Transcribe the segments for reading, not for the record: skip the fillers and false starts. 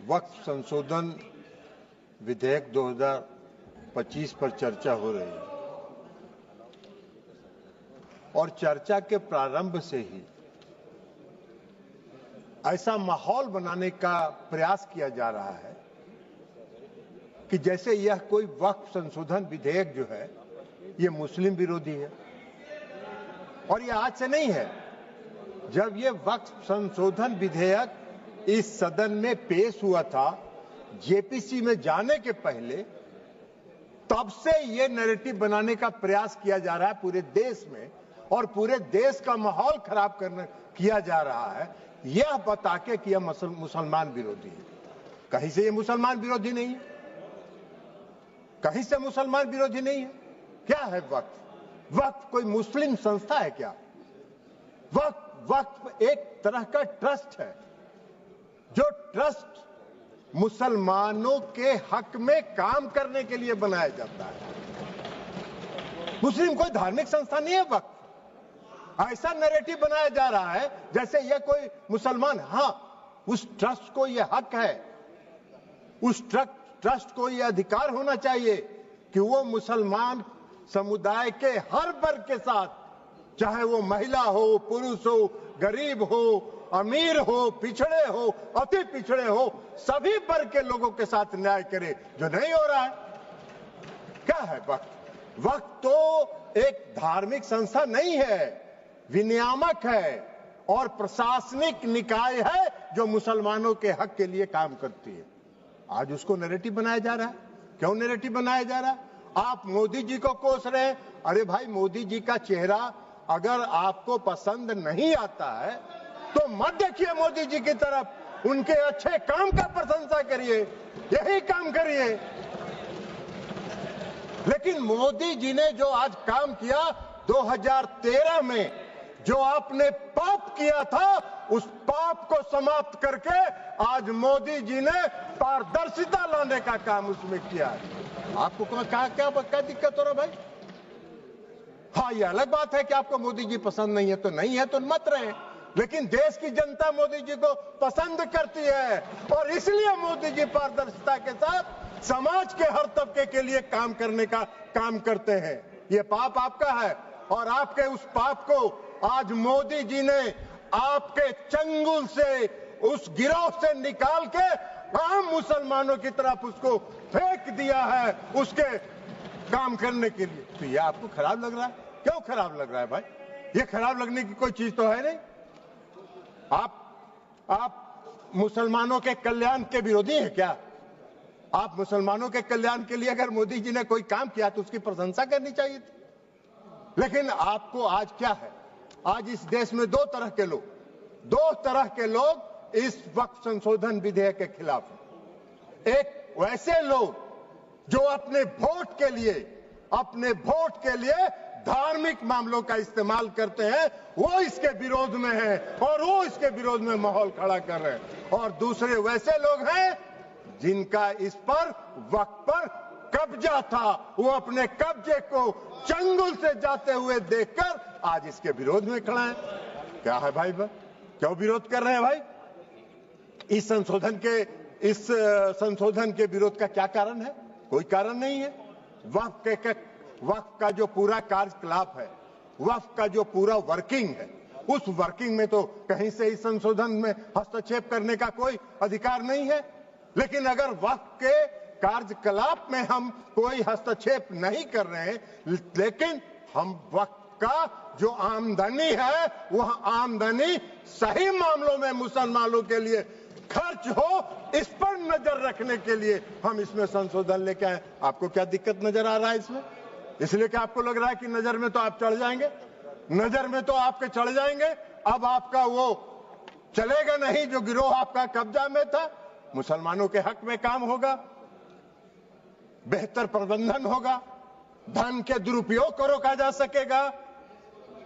वक्फ संशोधन विधेयक 2025 पर चर्चा हो रही है और चर्चा के प्रारंभ से ही ऐसा माहौल बनाने का प्रयास किया जा रहा है कि जैसे यह कोई वक्फ संशोधन विधेयक जो है ये मुस्लिम विरोधी है। और यह आज से नहीं है। जब ये वक्फ संशोधन विधेयक इस सदन में पेश हुआ था जेपीसी में जाने के पहले, तब से ये नैरेटिव बनाने का प्रयास किया जा रहा है पूरे देश में और पूरे देश का माहौल खराब करने किया जा रहा है यह बता के कि यह मुसलमान विरोधी है। कहीं से ये मुसलमान विरोधी नहीं है, कहीं से मुसलमान विरोधी नहीं है। क्या है वक्फ? वक्फ कोई मुस्लिम संस्था है क्या? वक्फ एक तरह का ट्रस्ट है, जो ट्रस्ट मुसलमानों के हक में काम करने के लिए बनाया जाता है। मुस्लिम कोई धार्मिक संस्था नहीं है वक्फ। ऐसा नैरेटिव बनाया जा रहा है जैसे यह कोई मुसलमान, हाँ उस ट्रस्ट को यह हक है, उस ट्रस्ट को यह अधिकार होना चाहिए कि वो मुसलमान समुदाय के हर वर्ग के साथ, चाहे वो महिला हो, पुरुष हो, गरीब हो, अमीर हो, पिछड़े हो, अति पिछड़े हो, सभी वर्ग के लोगों के साथ न्याय करे, जो नहीं हो रहा है। क्या है वक्फ? वक्फ तो एक धार्मिक संस्था नहीं है, विनियामक है और प्रशासनिक निकाय है जो मुसलमानों के हक के लिए काम करती है। आज उसको नैरेटिव बनाया जा रहा है। क्यों नैरेटिव बनाया जा रहा है? आप मोदी जी को कोस रहे हैं। अरे भाई, मोदी जी का चेहरा अगर आपको पसंद नहीं आता है तो मत देखिए मोदी जी की तरफ, उनके अच्छे काम का प्रशंसा करिए, यही काम करिए। लेकिन मोदी जी ने जो आज काम किया 2013 में, जो आपने पाप किया था, उस पाप को समाप्त करके आज मोदी जी ने पारदर्शिता लाने का काम उसमें किया है। आपको क्या दिक्कत हो रहा भाई? हाँ, ये अलग बात है कि आपको मोदी जी पसंद नहीं है तो नहीं है, तो मत रहे। लेकिन देश की जनता मोदी जी को पसंद करती है और इसलिए मोदी जी पारदर्शिता के साथ समाज के हर तबके के लिए काम करने का काम करते हैं। ये पाप आपका है और आपके उस पाप को आज मोदी जी ने आपके चंगुल से, उस गिरोह से निकाल के आम मुसलमानों की तरफ उसको फेंक दिया है उसके काम करने के लिए। तो ये आपको खराब लग रहा है? क्यों खराब लग रहा है भाई? ये खराब लगने की कोई चीज तो है नहीं। आप मुसलमानों के कल्याण के विरोधी हैं क्या? आप मुसलमानों के कल्याण के लिए अगर मोदी जी ने कोई काम किया तो उसकी प्रशंसा करनी चाहिए थी। लेकिन आपको आज क्या है? आज इस देश में दो तरह के लोग इस वक्फ संशोधन विधेयक के खिलाफ हैं। एक वैसे लोग जो अपने वोट के लिए धार्मिक मामलों का इस्तेमाल करते हैं, वो इसके विरोध में हैं और वो इसके विरोध में माहौल खड़ा कर रहे हैं। और दूसरे वैसे लोग हैं जिनका इस पर वक्फ पर कब्जा था, वो अपने कब्जे को चंगुल से जाते हुए देखकर आज इसके विरोध में खड़ा है। क्या है भाई? क्यों विरोध कर रहे हैं भाई? इस संशोधन के विरोध का क्या कारण है? कोई कारण नहीं है। वक्फ का जो पूरा कार्यकलाप है, वक्फ का जो पूरा वर्किंग है, उस वर्किंग में तो कहीं से इस संशोधन में हस्तक्षेप करने का कोई अधिकार नहीं है। लेकिन अगर वक्फ के कार्यकलाप में हम कोई हस्तक्षेप नहीं कर रहे हैं, लेकिन हम वक्फ का जो आमदनी है वह आमदनी सही मामलों में मुसलमानों के लिए खर्च हो, इस पर नजर रखने के लिए हम इसमें संशोधन लेके आए। आपको क्या दिक्कत नजर आ रहा है इसमें? इसलिए कि आपको लग रहा है कि नजर में तो आप चढ़ जाएंगे, नजर में तो आपके चढ़ जाएंगे। अब आपका वो चलेगा नहीं जो गिरोह आपका कब्जा में था। मुसलमानों के हक में काम होगा, बेहतर प्रबंधन होगा, धन के दुरुपयोग को रोका जा सकेगा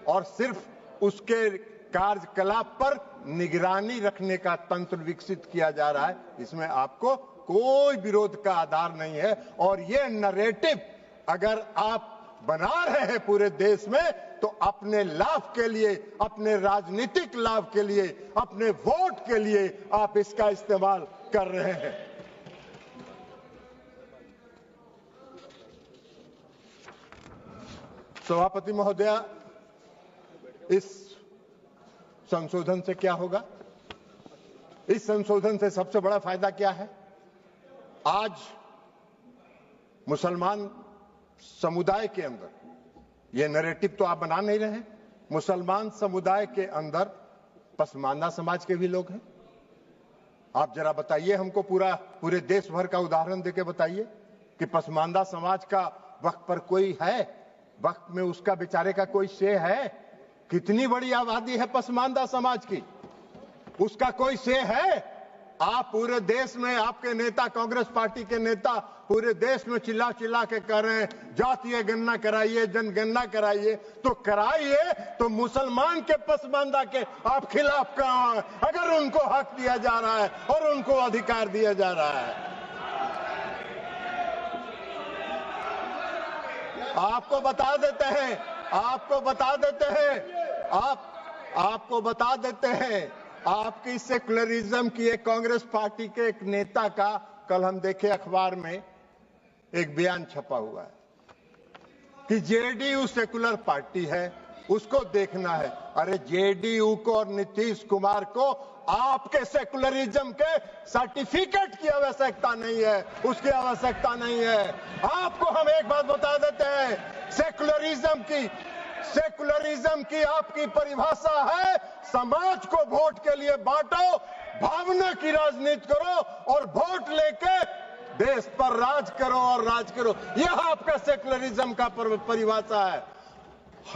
और सिर्फ उसके कार्यकलाप पर निगरानी रखने का तंत्र विकसित किया जा रहा है। इसमें आपको कोई विरोध का आधार नहीं है। और ये नैरेटिव अगर आप बना रहे हैं पूरे देश में, तो अपने लाभ के लिए, अपने राजनीतिक लाभ के लिए, अपने वोट के लिए आप इसका इस्तेमाल कर रहे हैं। सभापति महोदया, इस संशोधन से क्या होगा? इस संशोधन से सबसे बड़ा फायदा क्या है? आज मुसलमान समुदाय के अंदर, ये नैरेटिव तो आप बना नहीं रहे, मुसलमान समुदाय के अंदर पसमानदा समाज के भी लोग हैं। आप जरा बताइए हमको, पूरे देश भर का उदाहरण देके बताइए कि पसमानदा समाज का वक्त पर कोई है, वक्त में उसका बेचारे का कोई से है? कितनी बड़ी आबादी है पसमानदा समाज की, उसका कोई से है? आप पूरे देश में, आपके नेता, कांग्रेस पार्टी के नेता पूरे देश में चिल्ला चिल्ला के कह रहे हैं जातीय गणना कराइए, जनगणना कराइए, तो कराइए, तो मुसलमान के पसमानदा के आप खिलाफ कहां? अगर उनको हक दिया जा रहा है और उनको अधिकार दिया जा रहा है। आपको बता देते हैं, आपको बता देते हैं, आपकी सेकुलरिज्म की एक कांग्रेस पार्टी के एक नेता का कल हम देखे अखबार में एक बयान छपा हुआ है कि जेडीयू सेकुलर पार्टी है, उसको देखना है। अरे जेडीयू को और नीतीश कुमार को आपके सेकुलरिज्म के सर्टिफिकेट की आवश्यकता नहीं है, उसकी आवश्यकता नहीं है। आपको हम एक बात बता देते हैं, सेकुलरिज्म की आपकी परिभाषा है समाज को वोट के लिए बांटो, भावना की राजनीति करो और वोट लेके देश पर राज करो और राज करो। यह आपका सेकुलरिज्म का परिभाषा है।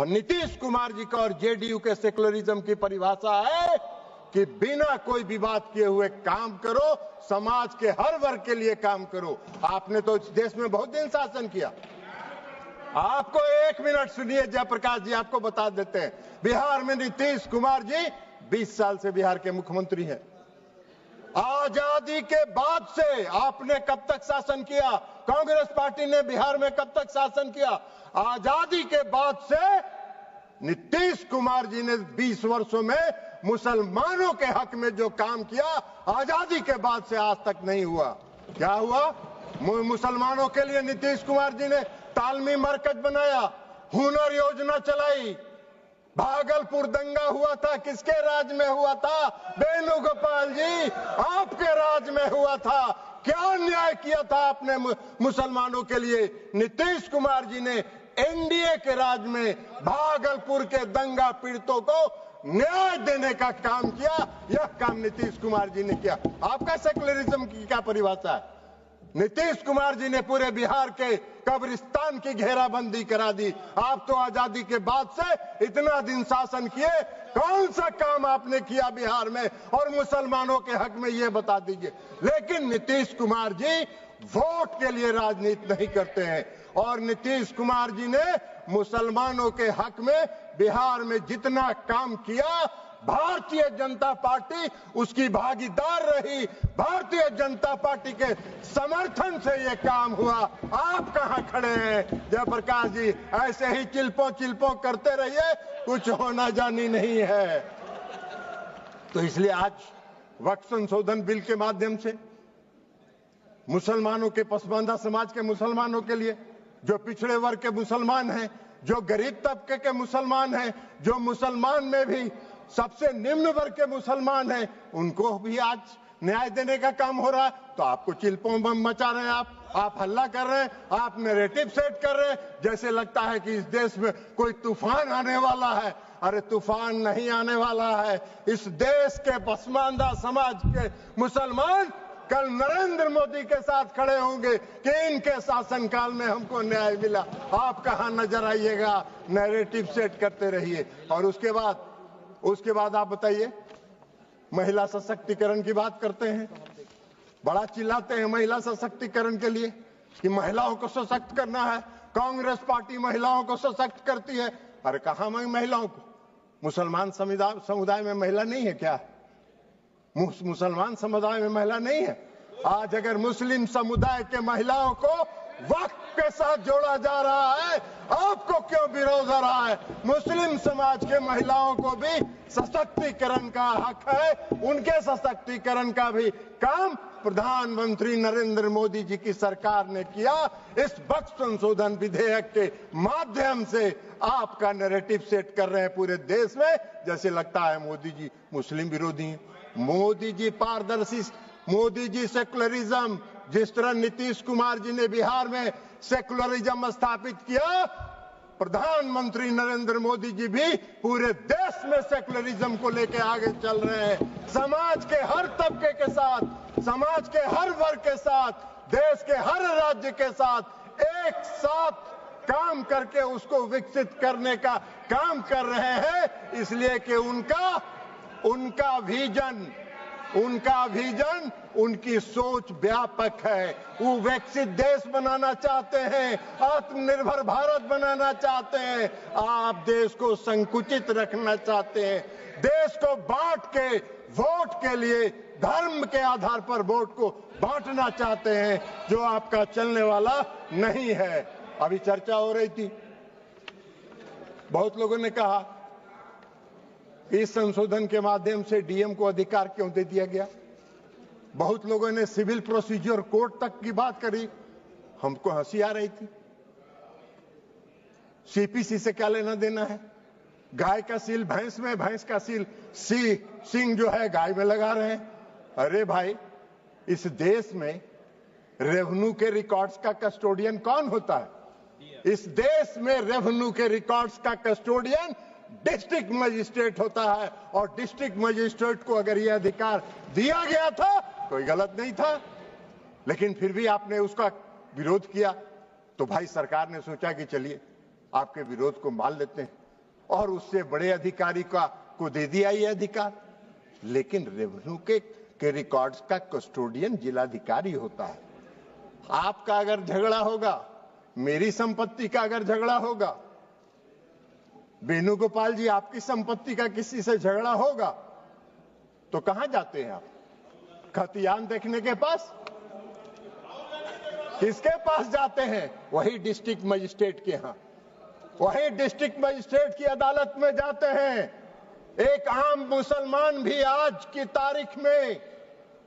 नीतीश कुमार जी का और जेडीयू के सेकुलरिज्म की परिभाषा है कि बिना कोई विवाद किए हुए काम करो, समाज के हर वर्ग के लिए काम करो। आपने तो इस देश में बहुत दिन शासन किया। आपको एक मिनट सुनिए जयप्रकाश जी, आपको बता देते हैं, बिहार में नीतीश कुमार जी 20 साल से बिहार के मुख्यमंत्री हैं। आजादी के बाद से आपने कब तक शासन किया? कांग्रेस पार्टी ने बिहार में कब तक शासन किया? आजादी के बाद से नीतीश कुमार जी ने 20 वर्षों में मुसलमानों के हक में जो काम किया, आजादी के बाद से आज तक नहीं हुआ। क्या हुआ? मुसलमानों के लिए नीतीश कुमार जी ने तालमी मरकज बनाया, हुनर योजना चलाई। भागलपुर दंगा हुआ था, किसके राज में हुआ था? वेणुगोपाल जी, आपके राज में हुआ था। क्या न्याय किया था आपने मुसलमानों के लिए? नीतीश कुमार जी ने एनडीए के राज में भागलपुर के दंगा पीड़ितों को न्याय देने का काम किया। यह काम नीतीश कुमार जी ने किया। आपका सेकुलरिज्म की क्या परिभाषा है? नीतीश कुमार जी ने पूरे बिहार के कब्रिस्तान की घेराबंदी करा दी। आप तो आजादी के बाद से इतना दिन शासन किए, कौन सा काम आपने किया बिहार में और मुसलमानों के हक में, ये बता दीजिए। लेकिन नीतीश कुमार जी वोट के लिए राजनीति नहीं करते हैं और नीतीश कुमार जी ने मुसलमानों के हक में बिहार में जितना काम किया, भारतीय जनता पार्टी उसकी भागीदार रही। भारतीय जनता पार्टी के समर्थन से ये काम हुआ। आप कहां खड़े हैं जयप्रकाश जी? ऐसे ही चिल्पों करते रहिए, कुछ होना जानी नहीं है। तो इसलिए आज वक्फ संशोधन बिल के माध्यम से मुसलमानों के, पसमानदा समाज के मुसलमानों के लिए, जो पिछड़े वर्ग के मुसलमान हैं, जो गरीब तबके के मुसलमान हैं, जो मुसलमान में भी सबसे निम्न वर्ग के मुसलमान हैं, उनको भी आज न्याय देने का काम हो रहा है। तो आपको चिल्पों बम मचा रहे हैं, आप हल्ला कर रहे हैं, आप नैरेटिव सेट कर रहे हैं, जैसे लगता है कि इस देश में कोई तूफान आने वाला है। अरे तूफान नहीं आने वाला है। इस देश के पसमानदा समाज के मुसलमान कल नरेंद्र मोदी के साथ खड़े होंगे कि इनके शासनकाल में हमको न्याय मिला। आप कहां नजर आइएगा? नैरेटिव सेट करते रहिए। और उसके बाद आप बताइए, महिला सशक्तिकरण की बात करते हैं, बड़ा चिल्लाते हैं महिला सशक्तिकरण के लिए कि महिलाओं को सशक्त करना है, कांग्रेस पार्टी महिलाओं को सशक्त करती है। अरे कहां महिलाओं को? मुसलमान समुदाय में महिला नहीं है क्या? मुसलमान समुदाय में महिला नहीं है? आज अगर मुस्लिम समुदाय के महिलाओं को वक्फ के साथ जोड़ा जा रहा है, आपको क्यों विरोध हो रहा है? मुस्लिम समाज के महिलाओं को भी सशक्तिकरण का हक है, उनके सशक्तिकरण का भी काम प्रधानमंत्री नरेंद्र मोदी जी की सरकार ने किया। इस वक्फ संशोधन विधेयक के माध्यम से आपका नैरेटिव सेट कर रहे हैं पूरे देश में, जैसे लगता है मोदी जी मुस्लिम विरोधी हैं। मोदी जी पारदर्शी, मोदी जी सेकुलरिज्म, जिस तरह नीतीश कुमार जी ने बिहार में सेकुलरिज्म स्थापित किया, प्रधानमंत्री नरेंद्र मोदी जी भी पूरे देश में सेकुलरिज्म को लेकर आगे चल रहे हैं। समाज के हर तबके के साथ, समाज के हर वर्ग के साथ, देश के हर राज्य के साथ एक साथ काम करके उसको विकसित करने का काम कर रहे हैं, इसलिए कि उनका विजन, उनकी सोच व्यापक है। वो विकसित देश बनाना चाहते हैं, आत्मनिर्भर भारत बनाना चाहते हैं। आप देश को संकुचित रखना चाहते हैं, देश को बांट के वोट के लिए धर्म के आधार पर वोट को बांटना चाहते हैं, जो आपका चलने वाला नहीं है। अभी चर्चा हो रही थी, बहुत लोगों ने कहा इस संशोधन के माध्यम से डीएम को अधिकार क्यों दे दिया गया। बहुत लोगों ने सिविल प्रोसीजर कोड तक की बात करी, हमको हंसी आ रही थी। सीपीसी से क्या लेना देना है? गाय का सील भैंस में, भैंस का सील सिंह जो है गाय में लगा रहे हैं। अरे भाई, इस देश में रेवेन्यू के रिकॉर्ड्स का कस्टोडियन कौन होता है? इस देश में रेवेन्यू के रिकॉर्ड्स का कस्टोडियन डिस्ट्रिक्ट मजिस्ट्रेट होता है, और डिस्ट्रिक्ट मजिस्ट्रेट को अगर यह अधिकार दिया गया था, कोई गलत नहीं था, लेकिन फिर भी आपने उसका विरोध किया। तो भाई सरकार ने सोचा कि चलिए आपके विरोध को मान लेते हैं, और उससे बड़े अधिकारी को दे दिया ये अधिकार। लेकिन रेवेन्यू के रिकॉर्ड्स का कस्टोडियन जिलाधिकारी होता है। आपका अगर झगड़ा होगा, मेरी संपत्ति का अगर झगड़ा होगा, वेणुगोपाल जी आपकी संपत्ति का किसी से झगड़ा होगा, तो कहां जाते हैं आप? खतियान देखने के पास? किसके पास जाते हैं? वही डिस्ट्रिक्ट मजिस्ट्रेट के यहां, वही डिस्ट्रिक्ट मजिस्ट्रेट की अदालत में जाते हैं। एक आम मुसलमान भी आज की तारीख में,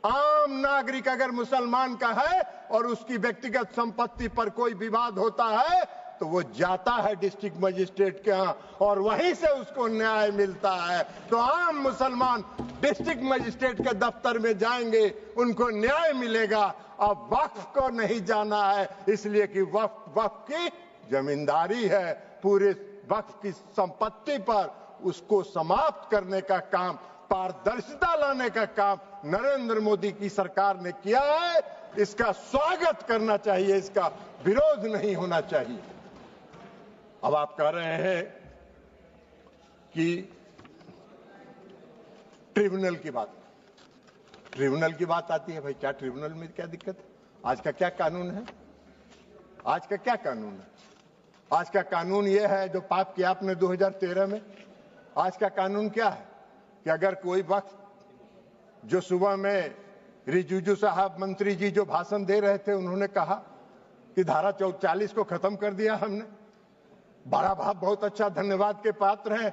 आम नागरिक अगर मुसलमान का है और उसकी व्यक्तिगत संपत्ति पर कोई विवाद होता है, तो वो जाता है डिस्ट्रिक्ट मजिस्ट्रेट के यहाँ, और वहीं से उसको न्याय मिलता है। तो आम मुसलमान डिस्ट्रिक्ट मजिस्ट्रेट के दफ्तर में जाएंगे, उनको न्याय मिलेगा। अब वक्फ को नहीं जाना है, इसलिए कि वक्फ की जमींदारी है। पूरे वक्फ की संपत्ति पर उसको समाप्त करने का काम, पारदर्शिता लाने का काम नरेंद्र मोदी की सरकार ने किया है। इसका स्वागत करना चाहिए, इसका विरोध नहीं होना चाहिए। अब आप कह रहे हैं कि ट्रिब्यूनल की बात आती है। भाई क्या ट्रिब्यूनल में क्या दिक्कत है? आज का क्या कानून है? आज का क्या कानून है? आज का कानून यह है जो पाप किया आपने 2013 में। आज का कानून क्या है कि अगर कोई वक्त, जो सुबह में रिजिजू साहब मंत्री जी जो भाषण दे रहे थे, उन्होंने कहा कि धारा 40 को खत्म कर दिया हमने। बड़ा बहुत अच्छा धन्यवाद के पात्र हैं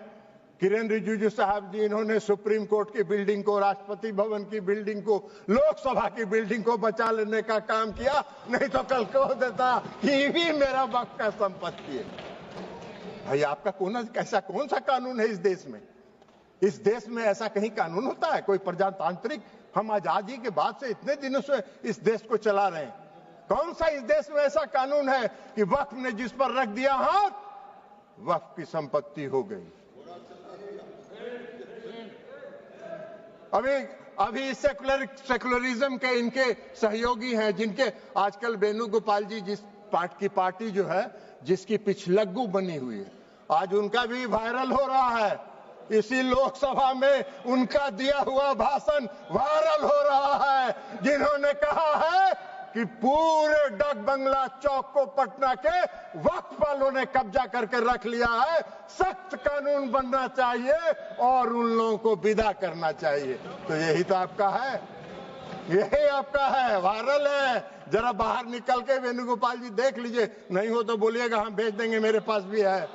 किरेन रिजिजू साहब जी। इन्होंने सुप्रीम कोर्ट की बिल्डिंग को, राष्ट्रपति भवन की बिल्डिंग को, लोकसभा की बिल्डिंग को बचा लेने का काम किया, नहीं तो कल कह देता कि ये भी मेरा वक्त का संपत्ति है। भाई आपका ऐसा कौन सा कानून है इस देश में? इस देश में ऐसा कहीं कानून होता है? कोई प्रजातांत्रिक, हम आजादी के बाद से इतने दिनों से इस देश को चला रहे हैं, कौन सा इस देश में ऐसा कानून है कि वक्फ ने जिस पर रख दिया हाथ, वक्फ की संपत्ति हो गई? अभी सेकुलरिज्म के इनके सहयोगी हैं, जिनके आजकल वेणुगोपाल जी जिस पार्टी जो है, जिसकी पिछलग्गू बनी हुई है, आज उनका भी वायरल हो रहा है। इसी लोकसभा में उनका दिया हुआ भाषण वायरल हो रहा है, जिन्होंने कहा है कि पूरे डाक बंगला चौक को पटना के वक्फ वालों ने कब्जा करके रख लिया है। सख्त कानून बनना चाहिए और उन लोगों को विदा करना चाहिए। तो यही तो आपका है, यही आपका है, वायरल है। जरा बाहर निकल के वेणुगोपाल जी देख लीजिए, नहीं हो तो बोलिएगा, हम भेज देंगे, मेरे पास भी है,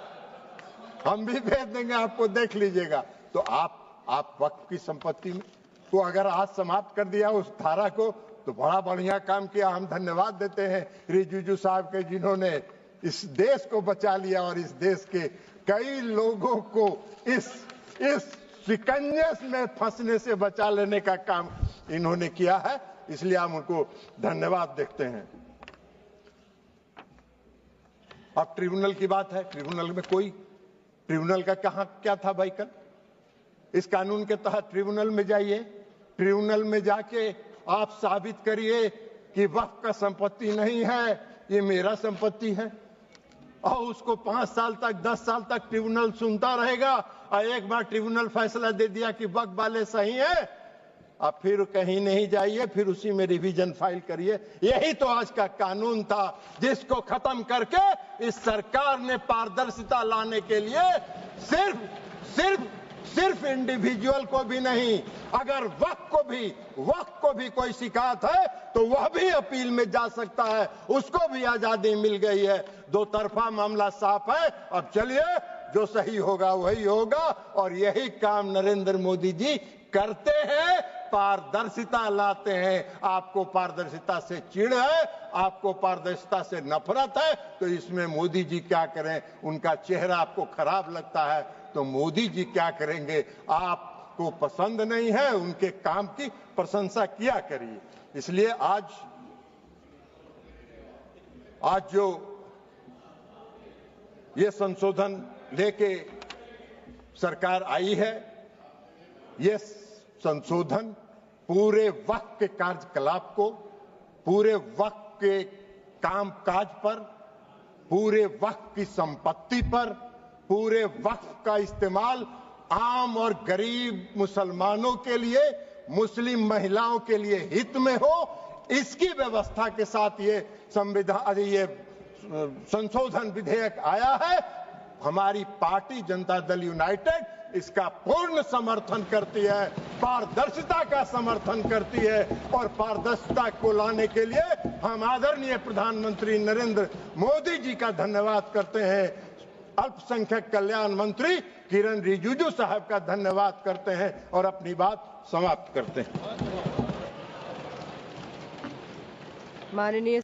हम भी भेज देंगे आपको, देख लीजिएगा। तो आप आप वक्फ की संपत्ति को अगर आज समाप्त कर दिया उस धारा को, तो बड़ा बढ़िया काम किया। हम धन्यवाद देते हैं रिजिजू साहब के, जिन्होंने इस देश को बचा लिया और इस देश के कई लोगों को इस शिकंजे में फंसने से बचा लेने का काम इन्होंने किया है, इसलिए हम उनको धन्यवाद देते हैं। अब ट्रिब्यूनल की बात है। ट्रिब्यूनल का कहां क्या था भाई? कल इस कानून के तहत ट्रिब्यूनल में जाइए, ट्रिब्यूनल में जाके आप साबित करिए कि वक्फ का संपत्ति नहीं है, ये मेरा संपत्ति है, और उसको 5 साल तक 10 साल तक ट्रिब्यूनल सुनता रहेगा। और एक बार ट्रिब्यूनल फैसला दे दिया कि वक्फ वाले सही है, अब फिर कहीं नहीं जाइए, फिर उसी में रिवीजन फाइल करिए। यही तो आज का कानून था, जिसको खत्म करके इस सरकार ने पारदर्शिता लाने के लिए सिर्फ इंडिविजुअल को भी नहीं, अगर वक्फ को भी कोई शिकायत है तो वह भी अपील में जा सकता है, उसको भी आजादी मिल गई है। दो तरफा मामला साफ है। अब चलिए, जो सही होगा वही होगा, और यही काम नरेंद्र मोदी जी करते हैं, पारदर्शिता लाते हैं। आपको पारदर्शिता से चिढ़ है, आपको पारदर्शिता से नफरत है, तो इसमें मोदी जी क्या करें? उनका चेहरा आपको खराब लगता है तो मोदी जी क्या करेंगे? आपको पसंद नहीं है, उनके काम की प्रशंसा किया करिए। इसलिए आज जो ये संशोधन लेके सरकार आई है, ये संशोधन पूरे वक्फ के कार्यकलाप को, पूरे वक्फ के कामकाज पर, पूरे वक्फ की संपत्ति पर, पूरे वक्फ का इस्तेमाल आम और गरीब मुसलमानों के लिए, मुस्लिम महिलाओं के लिए हित में हो, इसकी व्यवस्था के साथ ये संशोधन विधेयक आया है। हमारी पार्टी जनता दल यूनाइटेड इसका पूर्ण समर्थन करती है, पारदर्शिता का समर्थन करती है, और पारदर्शिता को लाने के लिए हम आदरणीय प्रधानमंत्री नरेंद्र मोदी जी का धन्यवाद करते हैं। अल्पसंख्यक कल्याण मंत्री किरण रिजिजू साहब का धन्यवाद करते हैं और अपनी बात समाप्त करते हैं। माननीय